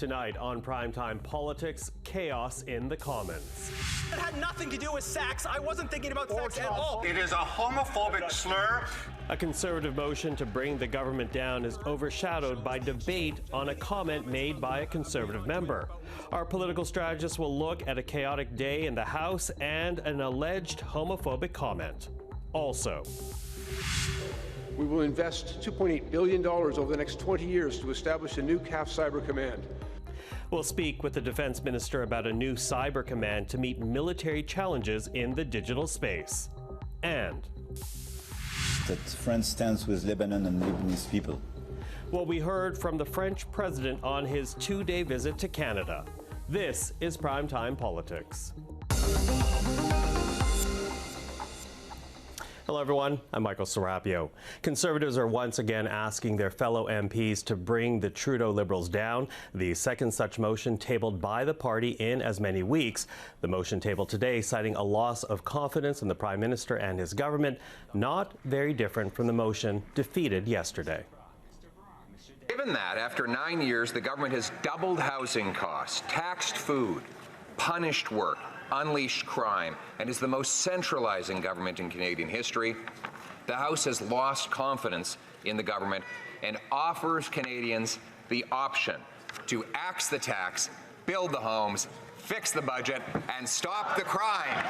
Tonight on Primetime Politics, chaos in the Commons. It had nothing to do with sex. I wasn't thinking about sex at all. It is a homophobic slur. A Conservative motion to bring the government down is overshadowed by debate on a comment made by a Conservative member. Our political strategists will look at a chaotic day in the House and an alleged homophobic comment. Also, we will invest $2.8 billion over the next 20 years to establish a new CAF Cyber Command. we'll speak with the Defense Minister about a new cyber command to meet military challenges in the digital space. And that France stands with Lebanon and Lebanese people. What we heard from the French president on his two-day visit to Canada. This is Primetime Politics. Hello, everyone. I'm Michael Serapio. Conservatives are once again asking their fellow MPs to bring the Trudeau Liberals down, the second such motion tabled by the party in as many weeks. The motion tabled today citing a loss of confidence in the Prime Minister and his government, not very different from the motion defeated yesterday. Given that, after 9 years, the government has doubled housing costs, taxed food, punished work, unleashed crime, and is the most centralizing government in Canadian history, the House has lost confidence in the government and offers Canadians the option to axe the tax, build the homes, fix the budget, and stop the crime.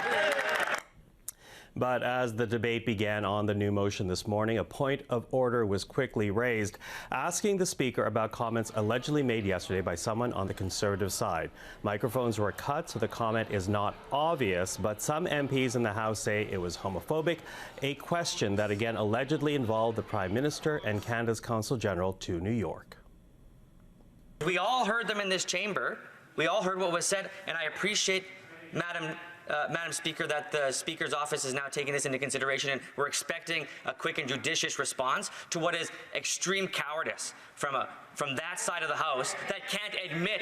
But as the debate began on the new motion this morning, a point of order was quickly raised, asking the Speaker about comments allegedly made yesterday by someone on the Conservative side. Microphones were cut, so the comment is not obvious, but some MPs in the House say it was homophobic, a question that again allegedly involved the Prime Minister and Canada's Consul General to New York. We all heard them in this chamber. We all heard what was said, and I appreciate Madam Speaker, that the Speaker's office is now taking this into consideration, and we're expecting a quick and judicious response to what is extreme cowardice from that side of the House that can't admit.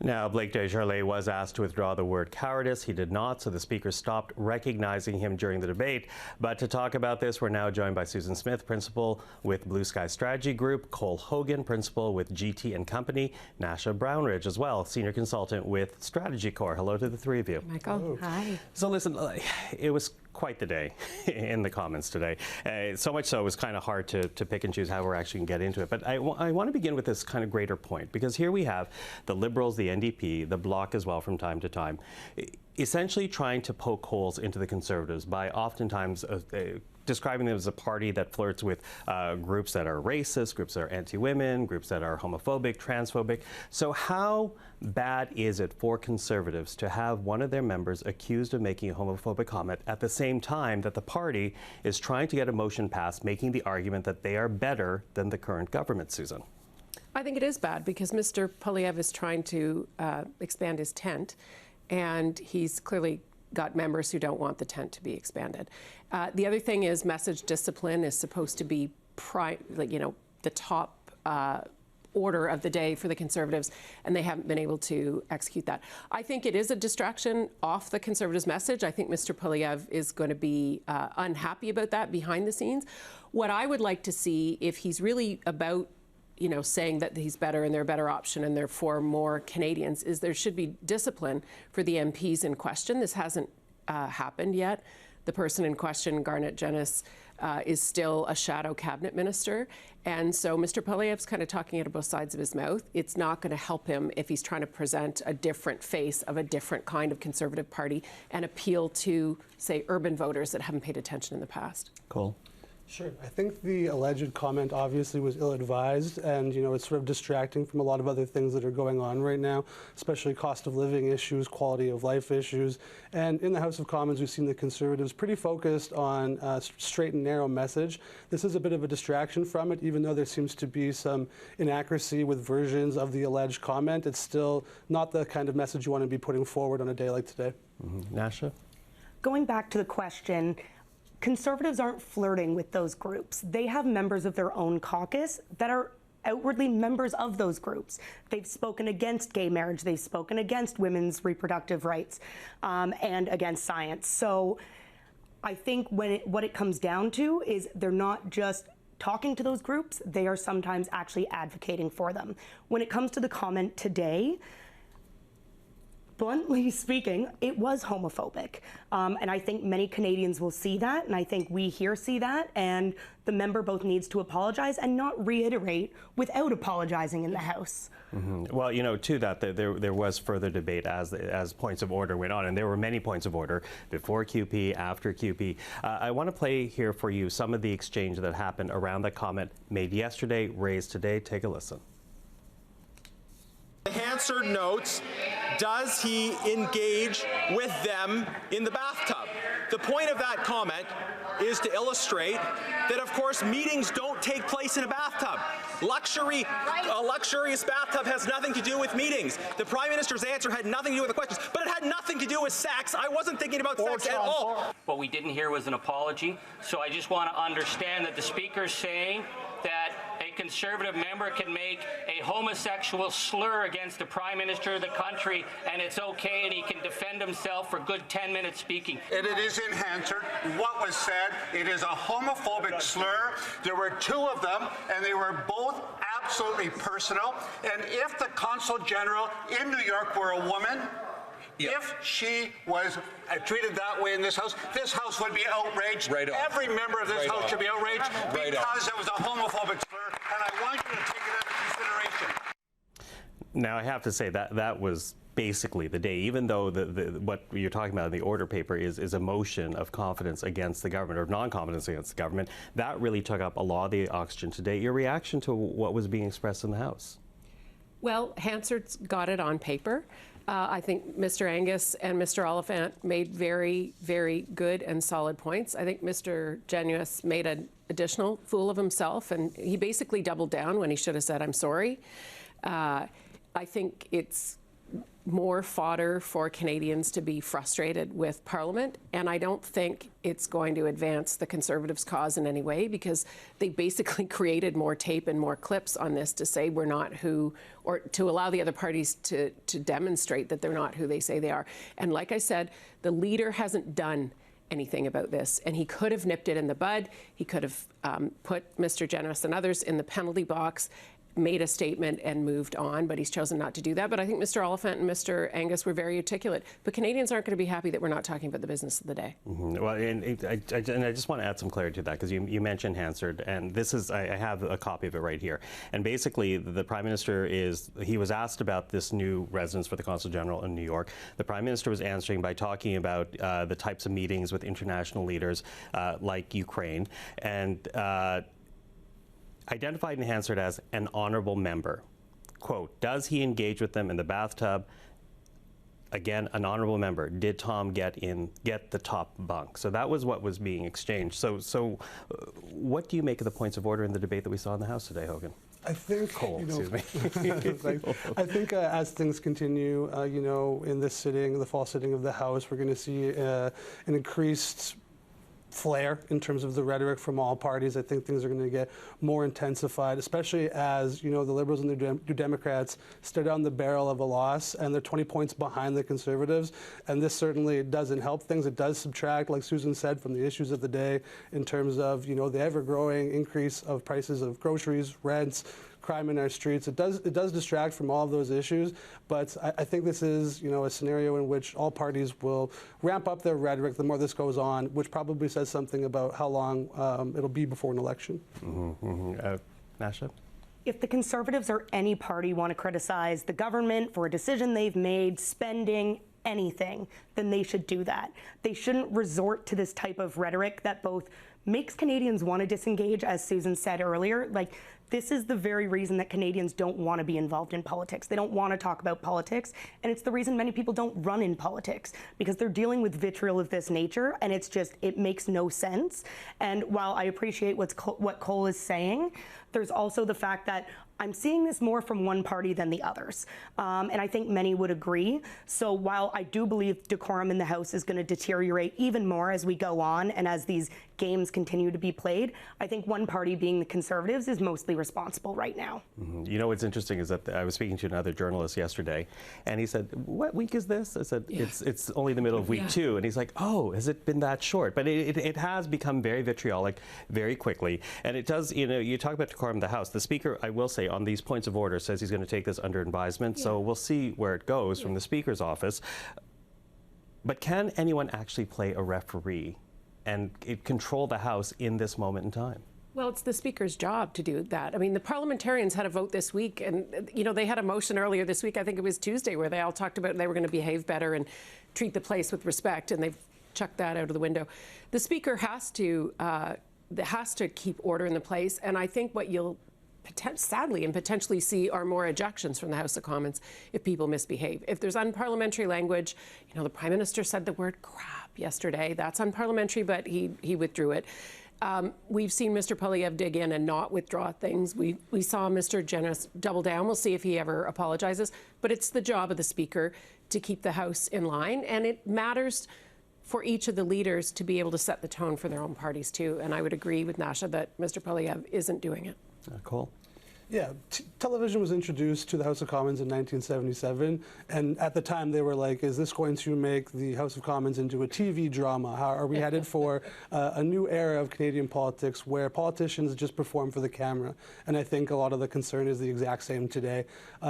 Now, Blake Desjardins was asked to withdraw the word cowardice. He did not, so the Speaker stopped recognizing him during the debate. But to talk about this, we're now joined by Susan Smith, Principal with Blue Sky Strategy Group, Cole Hogan, Principal with GT and Company, Nasha Brownridge as well, Senior Consultant with Strategy Corps. Hello to the three of you. Michael, hello. Hi. So listen, it was quite the day in the Commons today. So much so it was kind of hard to pick and choose how we're actually going to get into it. But I want to begin with this kind of greater point, because here we have the Liberals, the NDP, the Bloc as well from time to time, essentially trying to poke holes into the Conservatives by oftentimes describing them as a party that flirts with groups that are racist, groups that are anti-women, groups that are homophobic, transphobic. So how bad is it for Conservatives to have one of their members accused of making a homophobic comment at the same time that the party is trying to get a motion passed making the argument that they are better than the current government, Susan? I think it is bad because Mr. Poilievre is trying to expand his tent, and he's clearly got members who don't want the tent to be expanded. The other thing is message discipline is supposed to be the top order of the day for the Conservatives, and they haven't been able to execute that. I think it is a distraction off the Conservatives' message. I think Mr. Poilievre is going to be unhappy about that behind the scenes. What I would like to see, if he's really about saying that he's better and they're a better option and they're for more Canadians, is there should be discipline for the MPs in question. This hasn't happened yet. The person in question, Garnet Jennis, is still a shadow cabinet minister. And so Mr. Poilievre's kind of talking out of both sides of his mouth. It's not going to help him if he's trying to present a different face of a different kind of Conservative party and appeal to, say, urban voters that haven't paid attention in the past. Cool. Sure. I think the alleged comment obviously was ill-advised, and it's sort of distracting from a lot of other things that are going on right now, especially cost of living issues, quality of life issues. And in the House of Commons, we've seen the Conservatives pretty focused on straight and narrow message. This is a bit of a distraction from it, even though there seems to be some inaccuracy with versions of the alleged comment. It's still not the kind of message you want to be putting forward on a day like today. Mm-hmm. Nasha? Going back to the question, Conservatives aren't flirting with those groups. They have members of their own caucus that are outwardly members of those groups. They've spoken against gay marriage. They've spoken against women's reproductive rights and against science. So I think what it comes down to is they're not just talking to those groups, they are sometimes actually advocating for them. When it comes to the comment today, bluntly speaking, it was homophobic. And I think many Canadians will see that, and I think we here see that, and the member both needs to apologize and not reiterate without apologizing in the House. Well, you know, to that, there was further debate as points of order went on, and there were many points of order before QP, after QP. I want to play here for you some of the exchange that happened around the comment made yesterday, raised today. Take a listen. Hansard notes, does he engage with them in the bathtub? The point of that comment is to illustrate that, of course, meetings don't take place in a bathtub. A luxurious bathtub has nothing to do with meetings. The Prime Minister's answer had nothing to do with the questions, but it had nothing to do with sex. I wasn't thinking about sex at all. What we didn't hear was an apology, so I just want to understand that the Speaker's saying that a Conservative member can make a homosexual slur against the Prime Minister of the country, and it's okay, and he can defend himself for good 10 minutes speaking. And it is in Hansard. What was said, it is a homophobic slur. There were two of them, and they were both absolutely personal. And if the Consul General in New York were a woman, if she was treated that way in this House would be outraged. Every member of this House should be outraged because it was a homophobic slur, and I want you to take it into consideration. Now, I have to say that was basically the day, even though what you're talking about in the order paper is a motion of confidence against the government, or non-confidence against the government. That really took up a lot of the oxygen today. Your reaction to what was being expressed in the House? Well, Hansard's got it on paper. I think Mr. Angus and Mr. Oliphant made very, very good and solid points. I think Mr. Genuis made an additional fool of himself, and he basically doubled down when he should have said, I'm sorry. I think it's more fodder for Canadians to be frustrated with Parliament, and I don't think it's going to advance the Conservatives' cause in any way, because they basically created more tape and more clips on this to say we're not who, or to allow the other parties to demonstrate that they're not who they say they are. And like I said, the leader hasn't done anything about this, and he could have nipped it in the bud. He could have put Mr. Genuis and others in the penalty box, made a statement and moved on, but he's chosen not to do that. But I think Mr. Oliphant and Mr. Angus were very articulate. But Canadians aren't going to be happy that we're not talking about the business of the day. Well, and I just want to add some clarity to that, because you mentioned Hansard, and this is, I have a copy of it right here. And basically, the Prime Minister he was asked about this new residence for the Consul General in New York. The Prime Minister was answering by talking about the types of meetings with international leaders like Ukraine, and identified in Hansard as an honorable member. Quote, does he engage with them in the bathtub? Again, an honorable member. Did Tom get the top bunk? So that was what was being exchanged. So what do you make of the points of order in the debate that we saw in the House today, Hogan? I think, excuse me. I think as things continue, in this sitting, the fall sitting of the House, we're going to see an increased flair in terms of the rhetoric from all parties. I think things are going to get more intensified, especially as, the Liberals and the New Democrats stare down the barrel of a loss, and they're 20 points behind the Conservatives. And this certainly doesn't help things. It does subtract, like Susan said, from the issues of the day in terms of, the ever-growing increase of prices of groceries, rents, crime in our streets. It does distract from all of those issues, but I think this is a scenario in which all parties will ramp up their rhetoric the more this goes on, which probably says something about how long it'll be before an election. Nasha? If the Conservatives or any party want to criticize the government for a decision they've made, spending, anything, then they should do that. They shouldn't resort to this type of rhetoric that both makes Canadians want to disengage, as Susan said earlier. This is the very reason that Canadians don't want to be involved in politics. They don't want to talk about politics, and it's the reason many people don't run in politics, because they're dealing with vitriol of this nature, and it makes no sense. And while I appreciate what Cole is saying, there's also the fact that I'm seeing this more from one party than the others, and I think many would agree. So while I do believe decorum in the House is going to deteriorate even more as we go on and as these games continue to be played, I think one party, being the Conservatives, is mostly responsible right now. Mm-hmm. You know what's interesting is that I was speaking to another journalist yesterday, and he said, "What week is this?" I said, "It's only the middle of week 2," and he's like, "Oh, has it been that short?" But it has become very vitriolic very quickly, and it does. You know, you talk about decorum in the House. The Speaker, I will say, on these points of order, says he's going to take this under advisement. So we'll see where it goes from the Speaker's office. But can anyone actually play a referee and control the House in this moment in time? Well, it's the Speaker's job to do that. I mean, the parliamentarians had a vote this week, and, you know, they had a motion earlier this week, I think it was Tuesday, where they all talked about they were going to behave better and treat the place with respect, and they've chucked that out of the window. The Speaker has to keep order in the place, and I think what you'll sadly and potentially see are more ejections from the House of Commons if people misbehave. If there's unparliamentary language, you know, the Prime Minister said the word crap yesterday. That's unparliamentary, but he withdrew it. We've seen Mr. Poilievre dig in and not withdraw things. We saw Mr. Genis double down. We'll see if he ever apologizes. But it's the job of the Speaker to keep the House in line, and it matters for each of the leaders to be able to set the tone for their own parties too. And I would agree with Nasha that Mr. Poilievre isn't doing it. Cole? Yeah, television was introduced to the House of Commons in 1977, and at the time they were like, is this going to make the House of Commons into a TV drama? How are we headed for a new era of Canadian politics where politicians just perform for the camera? And I think a lot of the concern is the exact same today.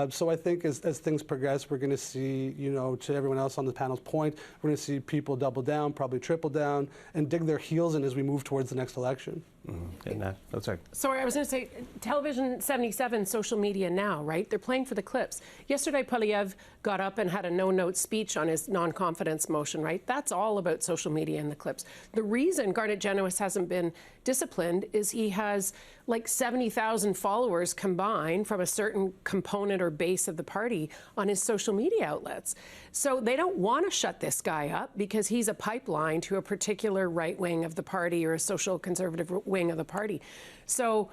So I think as things progress, we're going to see, you know, to everyone else on the panel's point, we're going to see people double down, probably triple down, and dig their heels in as we move towards the next election. Mm-hmm. Sorry, I was going to say, television 77, social media now, right? They're playing for the clips. Yesterday, Poilievre got up and had a no-note speech on his non-confidence motion, right? That's all about social media and the clips. The reason Garnet Genuis hasn't been disciplined is he has like 70,000 followers combined from a certain component or base of the party on his social media outlets. So they don't want to shut this guy up because he's a pipeline to a particular right wing of the party or a social conservative wing of the party. So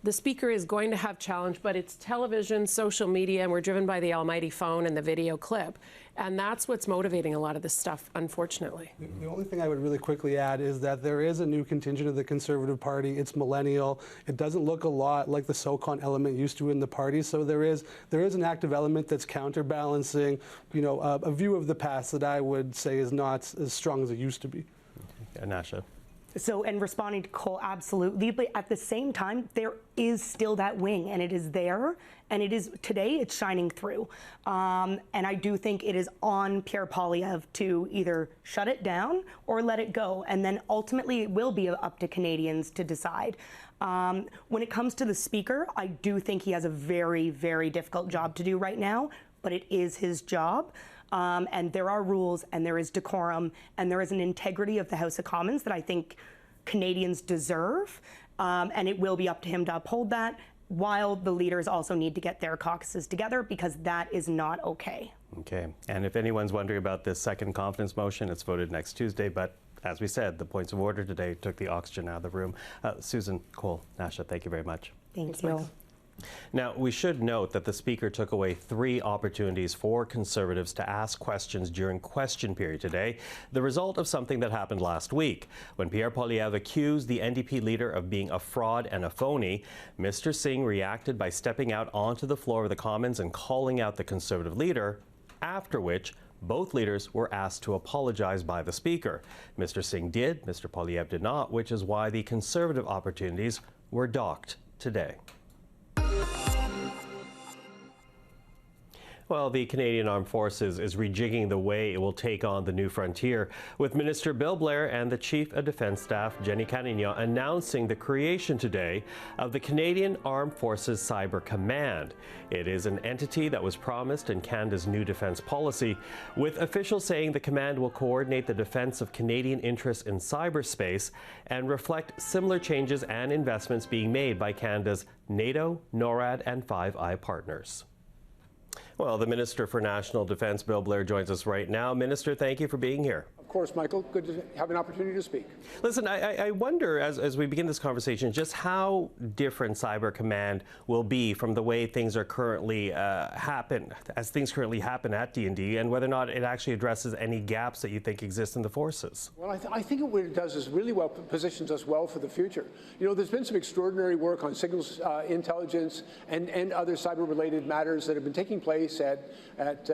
the Speaker is going to have challenge, but it's television, social media, and we're driven by the almighty phone and the video clip. And that's what's motivating a lot of this stuff, unfortunately. The only thing I would really quickly add is that there is a new contingent of the Conservative Party. It's millennial. It doesn't look a lot like the SOCON element used to in the party. So there is an active element that's counterbalancing, you know, a view of the past that I would say is not as strong as it used to be. Nasha. So, and responding to Cole, absolutely. But at the same time, there is still that wing, and it is there. And it is, today, it's shining through. And I do think it is on Pierre Poilievre to either shut it down or let it go. And then ultimately, it will be up to Canadians to decide. When it comes to the Speaker, I do think he has a very, very difficult job to do right now, but it is his job. And there are rules, and there is decorum, and there is an integrity of the House of Commons that I think Canadians deserve, and it will be up to him to uphold that, while the leaders also need to get their caucuses together, because that is not okay. Okay, and if anyone's wondering about this second confidence motion, it's voted next Tuesday, but as we said, the points of order today took the oxygen out of the room. Susan, Cole, Nasha, thank you very much. Thank you. Now, we should note that the Speaker took away 3 opportunities for Conservatives to ask questions during question period today, the result of something that happened last week. When Pierre Poilievre accused the NDP leader of being a fraud and a phony, Mr. Singh reacted by stepping out onto the floor of the Commons and calling out the Conservative leader, after which both leaders were asked to apologize by the Speaker. Mr. Singh did, Mr. Poilievre did not, which is why the Conservative opportunities were docked today. Well, the Canadian Armed Forces is rejigging the way it will take on the new frontier, with Minister Bill Blair and the Chief of Defence Staff, Jenny Carignan, announcing the creation today of the Canadian Armed Forces Cyber Command. It is an entity that was promised in Canada's new defence policy, with officials saying the command will coordinate the defence of Canadian interests in cyberspace and reflect similar changes and investments being made by Canada's NATO, NORAD, and Five Eye partners. Well, the Minister for National Defence, Bill Blair, joins us right now. Minister, thank you for being here. Of course, Michael. Good to have an opportunity to speak. Listen, I wonder, as we begin this conversation, just how different Cyber Command will be from the way things are currently happen at D&D, and whether or not it actually addresses any gaps that you think exist in the forces. Well, I think what it does is really well positions us well for the future. You know, there's been some extraordinary work on signals intelligence and other cyber-related matters that have been taking place at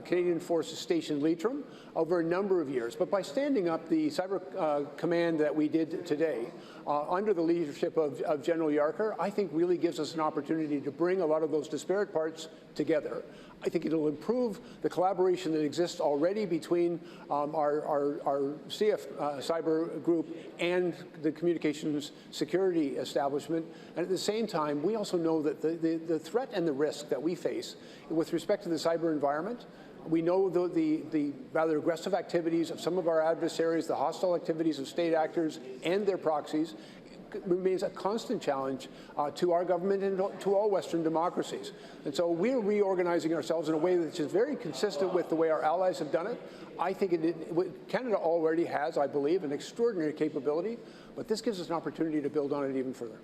Canadian Forces Station Leitrim over a number of years. But by standing up the Cyber Command that we did today, under the leadership of General Yarker, I think really gives us an opportunity to bring a lot of those disparate parts together. I think it'll improve the collaboration that exists already between our CF cyber group and the communications security establishment. And at the same time, we also know that the threat and the risk that we face with respect to the cyber environment. We know the rather aggressive activities of some of our adversaries, the hostile activities of state actors and their proxies, remains a constant challenge to our government and to all Western democracies. And so we're reorganizing ourselves in a way that is very consistent with the way our allies have done it. I think Canada already has, I believe, an extraordinary capability, but this gives us an opportunity to build on it even further.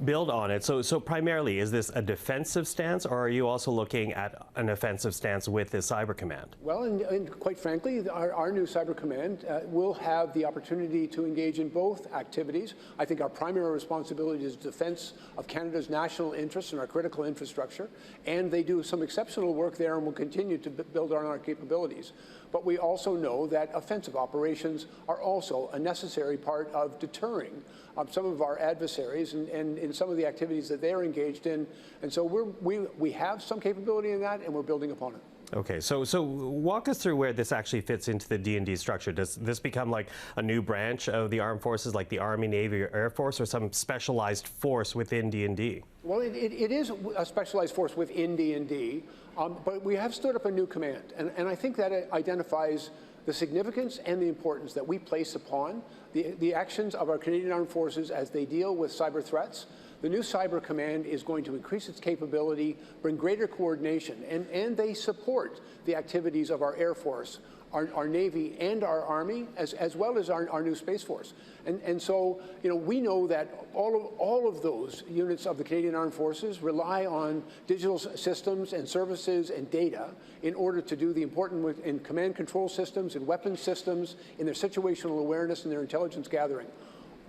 Build on it. So primarily, is this a defensive stance, or are you also looking at an offensive stance with this Cyber Command? Well, and quite frankly, our new Cyber Command will have the opportunity to engage in both activities. I think our primary responsibility is defense of Canada's national interests and our critical infrastructure, and they do some exceptional work there and will continue to build on our capabilities. But we also know that offensive operations are also a necessary part of deterring some of our adversaries and in some of the activities that they're engaged in. And so we have some capability in that, and we're building upon it. Okay, so walk us through where this actually fits into the D&D structure. Does this become like a new branch of the armed forces, like the Army, Navy, or Air Force, or some specialized force within D&D? Well, it is a specialized force within D&D, but we have stood up a new command, and I think that it identifies the significance and the importance that we place upon the actions of our Canadian Armed Forces as they deal with cyber threats. The new Cyber Command is going to increase its capability, bring greater coordination, and they support the activities of our Air Force, our Navy, and our Army, as well as our new Space Force. And so, you know, we know that all of those units of the Canadian Armed Forces rely on digital systems and services and data in order to do the important work in command control systems, in weapons systems, in their situational awareness and their intelligence gathering.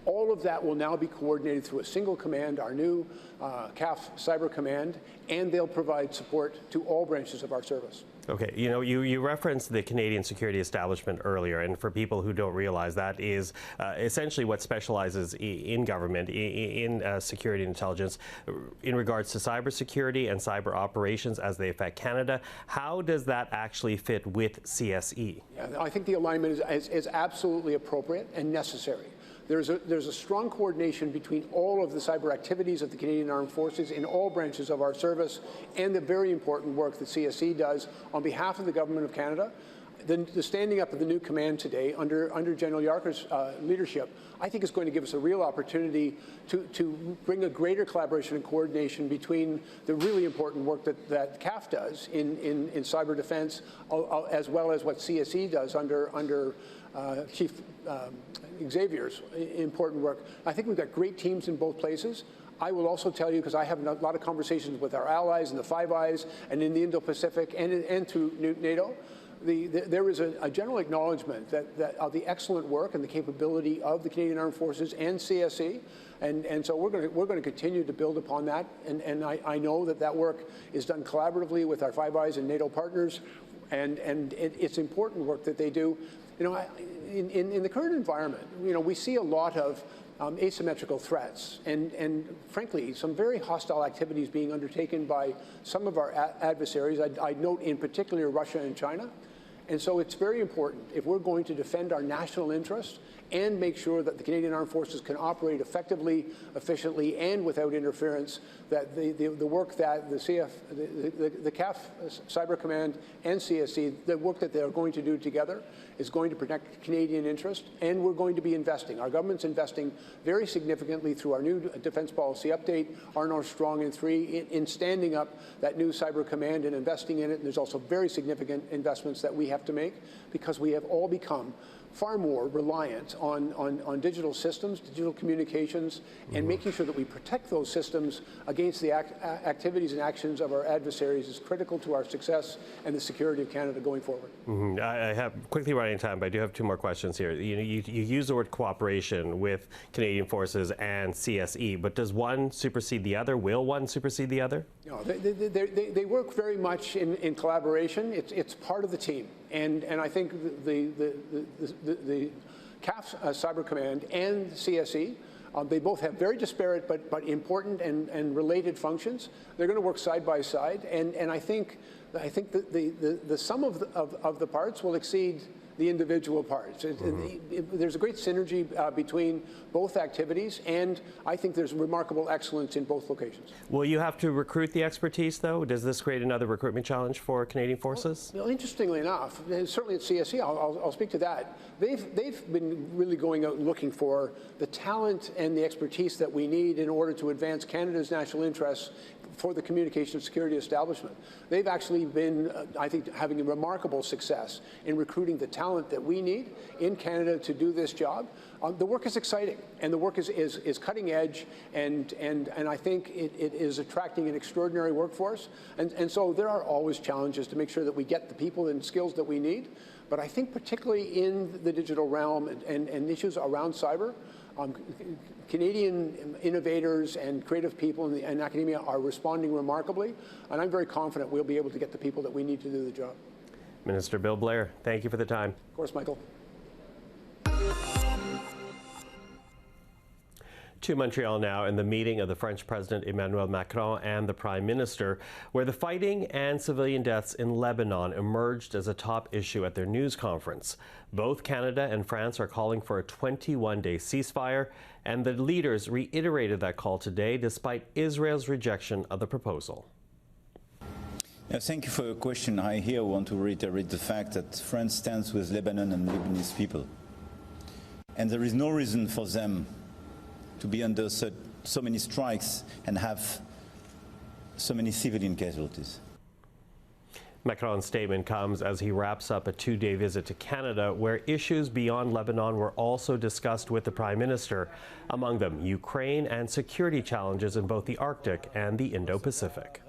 All of that will now be coordinated through a single command, our new CAF Cyber Command, and they'll provide support to all branches of our service. Okay, you know, you referenced the Canadian Security Establishment earlier, and for people who don't realize, that is essentially what specializes in government, in security and intelligence, in regards to cybersecurity and cyber operations as they affect Canada. How does that actually fit with CSE? Yeah, I think the alignment is absolutely appropriate and necessary. There's a strong coordination between all of the cyber activities of the Canadian Armed Forces in all branches of our service, and the very important work that CSE does on behalf of the Government of Canada. The standing up of the new command today under General Yarker's leadership, I think is going to give us a real opportunity to bring a greater collaboration and coordination between the really important work that CAF does in cyber defense, as well as what CSE does under Chief Xavier's important work. I think we've got great teams in both places. I will also tell you, because I have a lot of conversations with our allies in the Five Eyes and in the Indo-Pacific and through NATO, there is a general acknowledgement that of the excellent work and the capability of the Canadian Armed Forces and CSE, and so we're going to continue to build upon that. And I know that work is done collaboratively with our Five Eyes and NATO partners, and it's important work that they do. You know, in the current environment, you know, we see a lot of asymmetrical threats and frankly, some very hostile activities being undertaken by some of our adversaries. I'd note in particular Russia and China. And so it's very important, if we're going to defend our national interests and make sure that the Canadian Armed Forces can operate effectively, efficiently, and without interference, that the work that the CAF, Cyber Command, and CSC, the work that they're going to do together is going to protect Canadian interest, and we're going to be investing. Our government's investing very significantly through our new defense policy update, our North Strong in 3, in standing up that new Cyber Command and investing in it. And there's also very significant investments that we have to make because we have all become far more reliant on digital systems, digital communications, and making sure that we protect those systems against the activities and actions of our adversaries is critical to our success and the security of Canada going forward. I have quickly running time, but I do have two more questions here. You use the word cooperation with Canadian Forces and CSE, but does one supersede the other? Will one supersede the other? No, they work very much in collaboration. It's part of the team. And I think the CAF Cyber Command and CSE, they both have very disparate but important and related functions. They're going to work side by side, and I think that the sum of the parts will exceed the individual parts. There's a great synergy between both activities, and I think there's remarkable excellence in both locations. Will you have to recruit the expertise, though? Does this create another recruitment challenge for Canadian Forces? Well, interestingly enough, certainly at CSE, I'll speak to that. They've been really going out and looking for the talent and the expertise that we need in order to advance Canada's national interests for the communication security establishment. They've actually been, I think, having a remarkable success in recruiting the talent that we need in Canada to do this job. The work is exciting, and the work is cutting edge, and I think it is attracting an extraordinary workforce. And so there are always challenges to make sure that we get the people and skills that we need. But I think particularly in the digital realm and issues around cyber, Canadian innovators and creative people in academia are responding remarkably, and I'm very confident we'll be able to get the people that we need to do the job. Minister Bill Blair, thank you for the time. Of course, Michael. To Montreal now, and the meeting of the French President Emmanuel Macron and the Prime Minister, where the fighting and civilian deaths in Lebanon emerged as a top issue at their news conference. Both Canada and France are calling for a 21-day ceasefire, and the leaders reiterated that call today despite Israel's rejection of the proposal. Thank you for your question. I here want to reiterate the fact that France stands with Lebanon and Lebanese people. And there is no reason for them to be under so many strikes and have so many civilian casualties. Macron's statement comes as he wraps up a two-day visit to Canada, where issues beyond Lebanon were also discussed with the Prime Minister, among them Ukraine and security challenges in both the Arctic and the Indo-Pacific.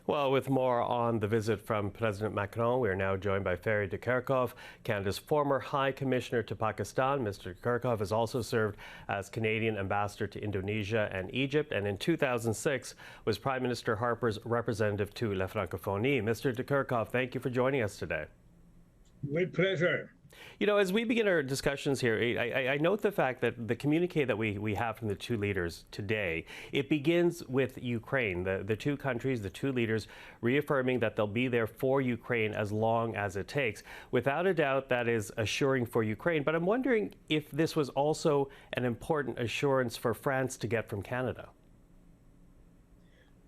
Well, with more on the visit from President Macron, we are now joined by Ferry de Kerckhove, Canada's former High Commissioner to Pakistan. Mr. de Kerckhove has also served as Canadian Ambassador to Indonesia and Egypt, and in 2006 was Prime Minister Harper's representative to La Francophonie. Mr. de Kerckhove, thank you for joining us today. With pleasure. You know, as we begin our discussions here, I note the fact that the communique that we have from the two leaders today, it begins with Ukraine, the two countries, the two leaders reaffirming that they'll be there for Ukraine as long as it takes. Without a doubt, that is assuring for Ukraine. But I'm wondering if this was also an important assurance for France to get from Canada.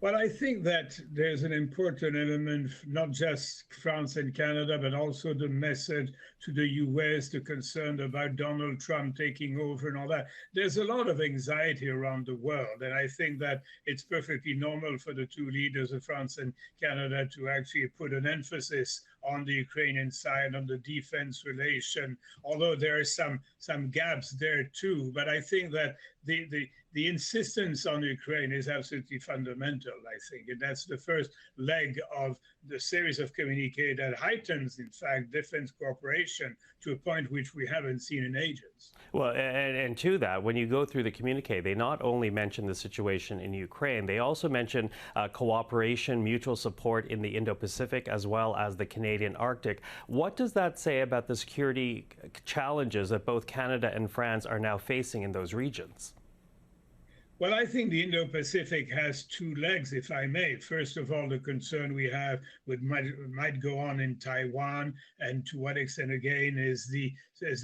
Well, I think that there's an important element, not just France and Canada, but also the message to the US, the concern about Donald Trump taking over and all that. There's a lot of anxiety around the world, and I think that it's perfectly normal for the two leaders of France and Canada to actually put an emphasis on the Ukrainian side, on the defense relation, although there are some gaps there too. But I think that the insistence on Ukraine is absolutely fundamental, I think. And that's the first leg of the series of communique that heightens, in fact, defense cooperation to a point which we haven't seen in ages. Well, and to that, when you go through the communique, they not only mention the situation in Ukraine, they also mention cooperation, mutual support in the Indo-Pacific, as well as the Canadian Arctic. What does that say about the security challenges that both Canada and France are now facing in those regions? Well, I think the Indo-Pacific has two legs, if I may. First of all, the concern we have with might go on in Taiwan, and to what extent, again, is the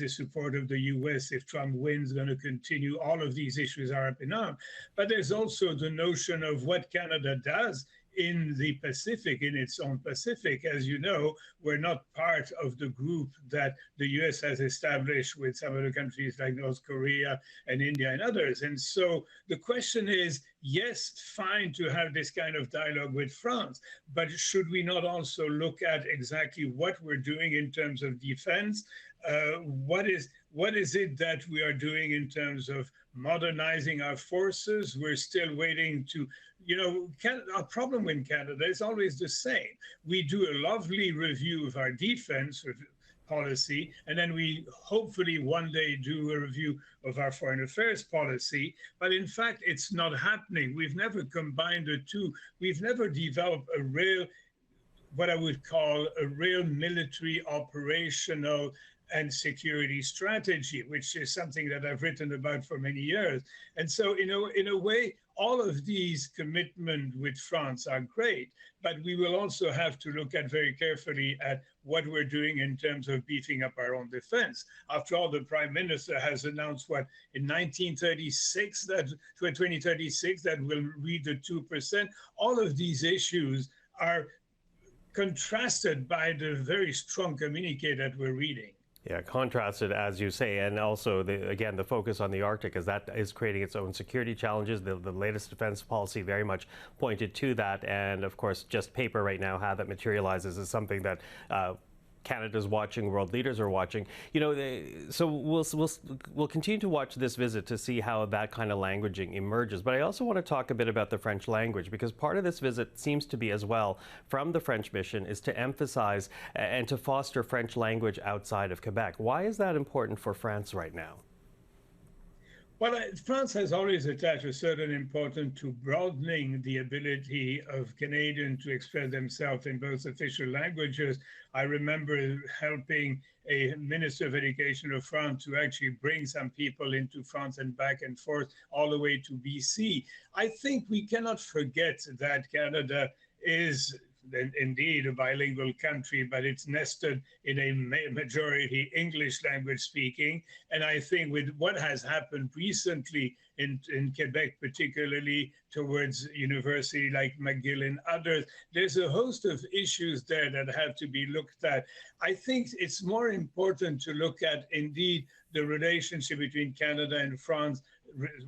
support of the U.S. if Trump wins going to continue. All of these issues are up in arms. But there's also the notion of what Canada does in the Pacific, in its own Pacific. As you know, we're not part of the group that the US has established with some of the countries like North Korea and India and others. And so the question is, yes, fine to have this kind of dialogue with France, but should we not also look at exactly what we're doing in terms of defense? What is it that we are doing in terms of modernizing our forces? We're still waiting to, our problem in Canada is always the same. We do a lovely review of our defense policy, and then we hopefully one day do a review of our foreign affairs policy. But in fact, it's not happening. We've never combined the two. We've never developed a real, what I would call a real military operational and security strategy, which is something that I've written about for many years. And so, in a way, all of these commitments with France are great, but we will also have to look at very carefully at what we're doing in terms of beefing up our own defense. After all, the Prime Minister has announced in 2036 that we'll reach the 2%. All of these issues are contrasted by the very strong communique that we're reading. Yeah, contrasted, as you say, and also, again, the focus on the Arctic, as that is creating its own security challenges. The latest defense policy very much pointed to that, and of course, just paper right now, how that materializes is something that Canada's watching, world leaders are watching. So we'll continue to watch this visit to see how that kind of languaging emerges. But I also want to talk a bit about the French language, because part of this visit seems to be as well from the French mission is to emphasize and to foster French language outside of Quebec. Why is that important for France right now? Well, France has always attached a certain importance to broadening the ability of Canadians to express themselves in both official languages. I remember helping a Minister of Education of France to actually bring some people into France and back and forth all the way to BC. I think we cannot forget that Canada is indeed a bilingual country, but it's nested in a majority English language speaking. And I think with what has happened recently in Quebec, particularly towards university like McGill and others, there's a host of issues there that have to be looked at. I think it's more important to look at indeed the relationship between Canada and France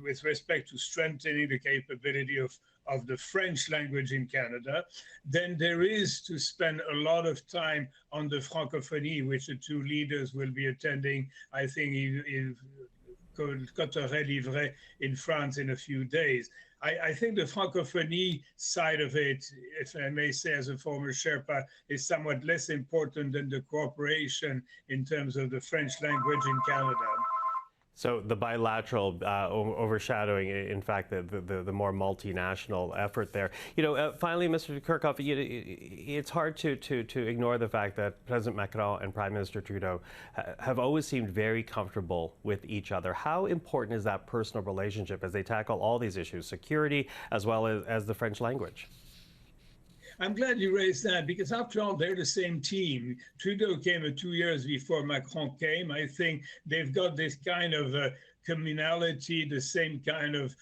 with respect to strengthening the capability of the French language in Canada, then there is to spend a lot of time on the francophonie, which the two leaders will be attending, I think, in Cotteret-Livret in France in a few days. I think the francophonie side of it, if I may say as a former Sherpa, is somewhat less important than the cooperation in terms of the French language in Canada. So the bilateral overshadowing, in fact, the more multinational effort there. Finally, Mr. de Kerckhove, it's hard to ignore the fact that President Macron and Prime Minister Trudeau have always seemed very comfortable with each other. How important is that personal relationship as they tackle all these issues, security as well as the French language? I'm glad you raised that, because after all, they're the same team. Trudeau came 2 years before Macron came. I think they've got this kind of communality, the same kind of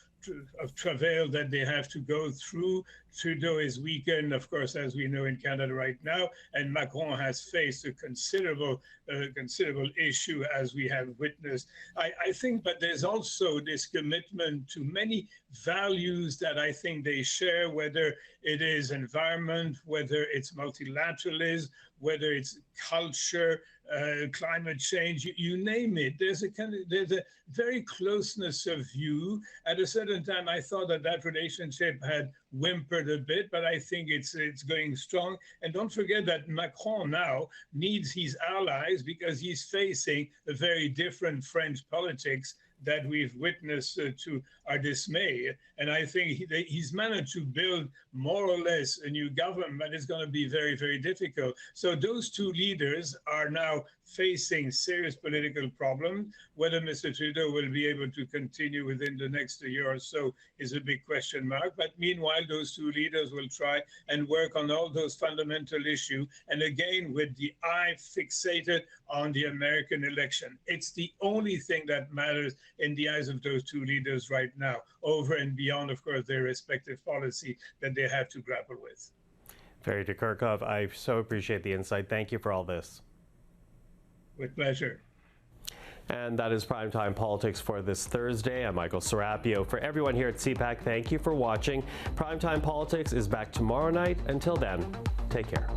travail that they have to go through. Trudeau is weakened, of course, as we know in Canada right now, and Macron has faced a considerable issue, as we have witnessed. I think, but there's also this commitment to many values that I think they share, whether it is environment, whether it's multilateralism, whether it's culture, climate change, you name it. There's a very closeness of view. At a certain time, I thought that relationship had whimpered a bit, but I think it's going strong. And don't forget that Macron now needs his allies, because he's facing a very different French politics that we've witnessed to our dismay. And I think he's managed to build more or less a new government, but it's going to be very, very difficult. So those two leaders are now facing serious political problems. Whether Mr. Trudeau will be able to continue within the next year or so is a big question mark. But meanwhile, those two leaders will try and work on all those fundamental issues. And again, with the eye fixated on the American election. It's the only thing that matters in the eyes of those two leaders right now, over and beyond, of course, their respective policy that they have to grapple with. Ferry de Kerckhove, I so appreciate the insight. Thank you for all this. With pleasure. And that is Primetime Politics for this Thursday. I'm Michael Serapio. For everyone here at CPAC, thank you for watching. Primetime Politics is back tomorrow night. Until then, take care.